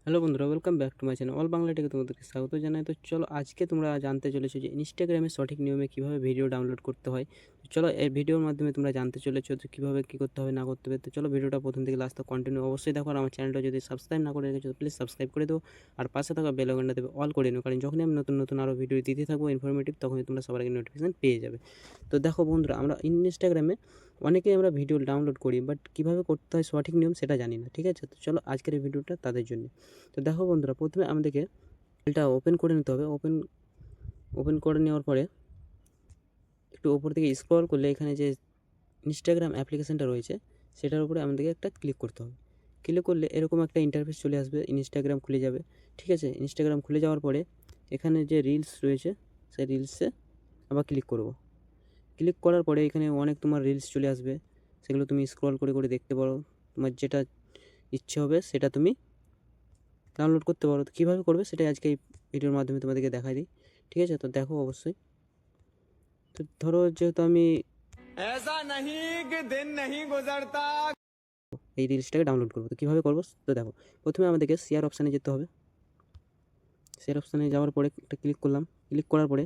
Hello বন্ধুরা, welcome back to my channel all Bangla টেকে তোমাদেরকে স্বাগত জানাই। তো চলো আজকে তোমরা জানতে চলেছো যে ইনস্টাগ্রামে সঠিক নিয়মে কীভাবে ভিডিও ডাউনলোড করতে হয়। তো চলো এই ভিডিওর মাধ্যমে তোমরা জানতে চলেছো যে কীভাবে কী করতে হবে না করতে হবে। তো চলো ভিডিওটা প্রথম থেকে লাস্ট তক কন্টিনিউ অবশ্যই দেখো। আর আমার চ্যানেলটা যদি সাবস্ক্রাইব না করে রেখেছো প্লিজ সাবস্ক্রাইব করে দেবো। আর পাশে থাকা বেল আইকনটা দেবে অল করে নিও, কারণ যখনই আমি নতুন নতুন আরও ভিডিও দিতে থাকবো ইনফরমেটিভ, তখনই তোমরা সবার আগে নোটিফিকেশান পেয়ে যাবে। তো দেখো বন্ধুরা, আমরা ইনস্টাগ্রামে অনেকেই আমরা ভিডিও ডাউনলোড করি, বাট কীভাবে করতে হয় সঠিক নিয়ম সেটা জানি না। ঠিক আছে, তো চলো আজকের এই ভিডিওটা তাদের জন্য। তো দেখো বন্ধুরা, প্রথমে আমাদেরকে ফাইলটা ওপেন করে নিতে হবে। ওপেন করে নেওয়ার পরে একটু ওপর থেকে স্ক্রল করলে এখানে যে ইনস্টাগ্রাম অ্যাপ্লিকেশানটা রয়েছে সেটার উপরে আমাদেরকে একটা ক্লিক করতে হবে। ক্লিক করলে এরকম একটা ইন্টারফেস চলে আসবে, ইনস্টাগ্রাম খুলে যাবে। ঠিক আছে, ইনস্টাগ্রাম খুলে যাওয়ার পরে এখানে যে রিলস রয়েছে সেই রিলসে আবার ক্লিক করব। ক্লিক করার পরে এখানে অনেক তোমার রিলস চলে আসবে, সেগুলো তুমি স্ক্রল করে করে দেখতে পারো। তোমার যেটা ইচ্ছে হবে সেটা তুমি ডাউনলোড করতে পারো। তো কীভাবে করবে সেটাই আজকে এই ভিডিওর মাধ্যমে তোমাদেরকে দেখাই দিই। ঠিক আছে, তো দেখো অবশ্যই। তো ধরো যেহেতু আমি এই রিলসটাকে ডাউনলোড করবো, তো কীভাবে করবো তো দেখো। প্রথমে আমাদেরকে শেয়ার অপশানে যেতে হবে। শেয়ার অপশানে যাওয়ার পরে একটা ক্লিক করলাম। ক্লিক করার পরে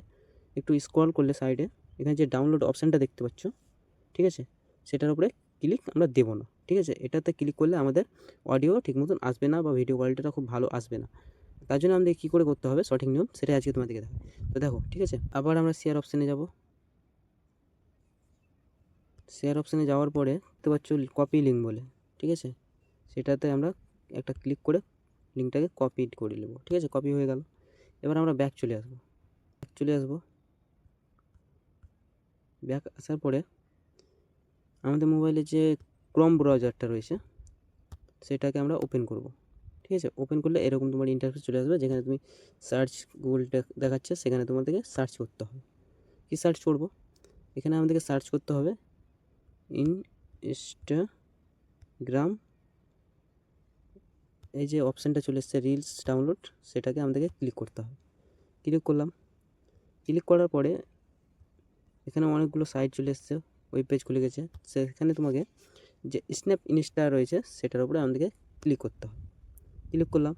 একটু স্ক্রল করলে সাইডে এখানে যে ডাউনলোড অপশানটা দেখতে পাচ্ছ, ঠিক আছে, সেটার উপরে ক্লিক আমরা দেবো না। ঠিক আছে, এটাতে ক্লিক করলে আমাদের অডিও ঠিক মতন আসবে না বা ভিডিও কোয়ালিটিটা খুব ভালো আসবে না। তার জন্য আমাদের কী করে করতে হবে সঠিক নিয়ম সেটাই আজকে তোমাদেরকে দেখাবো। তো দেখো, ঠিক আছে, আবার আমরা শেয়ার অপশানে যাব। শেয়ার অপশানে যাওয়ার পরে দেখতে পাচ্ছ কপি লিঙ্ক বলে, ঠিক আছে, সেটাতে আমরা একটা ক্লিক করে লিঙ্কটাকে কপি করে নেব। ঠিক আছে, কপি হয়ে গেল। এবার আমরা ব্যাক চলে আসবো। ব্যাক আসার পরে আমাদের মোবাইলে যে ক্রোম ব্রাউজারটা রয়েছে সেটাকে আমরা ওপেন করব। ঠিক আছে, ওপেন করলে এরকম তোমার ইন্টারফেস চলে আসবে, যেখানে তুমি সার্চ গুগলটা দেখাচ্ছে, সেখানে তোমাদেরকে সার্চ করতে হবে। কী সার্চ করব? এখানে আমাদেরকে সার্চ করতে হবে ইনস্টাগ্রাম। এই যে অপশানটা চলে এসছে রিলস ডাউনলোড, সেটাকে আমাদেরকে ক্লিক করতে হবে। ক্লিক করলাম। ক্লিক করার পরে এখানে অনেকগুলো সাইট চলে এসছে, ওয়েব পেজ খুলে গেছে। সেখানে তোমাকে যে স্ন্যাপ ইনস্টা রয়েছে সেটার উপরে আমাদেরকে ক্লিক করতে হবে। ক্লিক করলাম।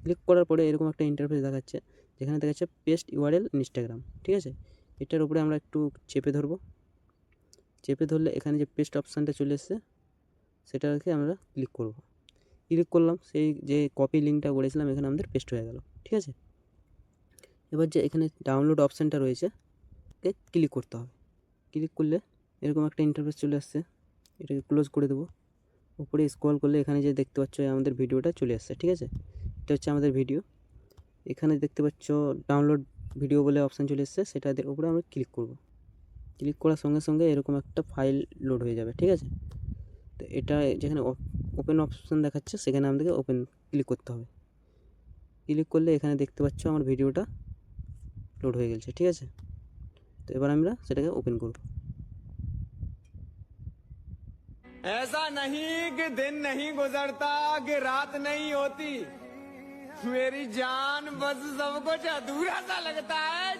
ক্লিক করার পরে এরকম একটা ইন্টারফেস দেখাচ্ছে, যেখানে দেখাচ্ছে পেস্ট ইউআরএল ইনস্টাগ্রাম। ঠিক আছে, এটার উপরে আমরা একটু চেপে ধরবো। চেপে ধরলে এখানে যে পেস্ট অপশানটা চলে এসছে সেটাকে আমরা ক্লিক করব। ক্লিক করলাম, সেই যে কপি লিঙ্কটা করেছিলাম এখানে আমাদের পেস্ট হয়ে গেল। ঠিক আছে, এবার যে এখানে ডাউনলোড অপশানটা রয়েছে ক্লিক করতে হবে। ক্লিক করলে এরকম একটা ইন্টারফেস চলে আসছে, এটাকে ক্লোজ করে দেবো। উপরে স্ক্রল করলে এখানে যে দেখতে পাচ্ছ আমাদের ভিডিওটা চলে আসছে। ঠিক আছে, এটা হচ্ছে আমাদের ভিডিও। এখানে দেখতে পাচ্ছ ডাউনলোড ভিডিও বলে অপশান চলে এসছে, সেটার উপরে আমরা ক্লিক করব। ক্লিক করার সঙ্গে সঙ্গে এরকম একটা ফাইল লোড হয়ে যাবে। ঠিক আছে, তো এটা যেখানে ওপেন অপশান দেখাচ্ছে সেখানে আমাদেরকে ওপেন ক্লিক করতে হবে। ক্লিক করলে এখানে দেখতে পাচ্ছ আমার ভিডিওটা লোড হয়ে গেছে। ঠিক আছে, তো এবার আমরা সেটাকে ওপেন করব। ऐसा नहीं कि दिन नहीं गुजरता कि रात नहीं होती मेरी जान बस सब कुछ अधूरा सा लगता है।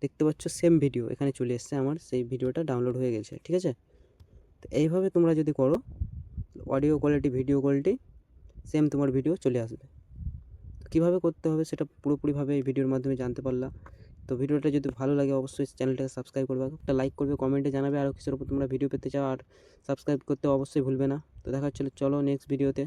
দেখতে পাচ্ছ সেম ভিডিও এখানে চলে এসছে, আমার সেই ভিডিওটা ডাউনলোড হয়ে গেছে। ঠিক আছে, তো এইভাবে তোমরা যদি করো audio quality video quality same তোমার ভিডিও চলে আসবে। কীভাবে করতে হবে সেটা পুরোপুরিভাবে এই ভিডিওর মাধ্যমে জানতে পারলা। তো ভিডিওটা যদি ভালো লাগে অবশ্যই চ্যানেলটাকে সাবস্ক্রাইব করবে, একটা লাইক করবে, কমেন্টে জানাবে আরও কিছুর উপর তোমরা ভিডিও পেতে চাও, আর সাবস্ক্রাইব করতে অবশ্যই ভুলবে না। তো দেখা হচ্ছে, চলো নেক্সট ভিডিওতে।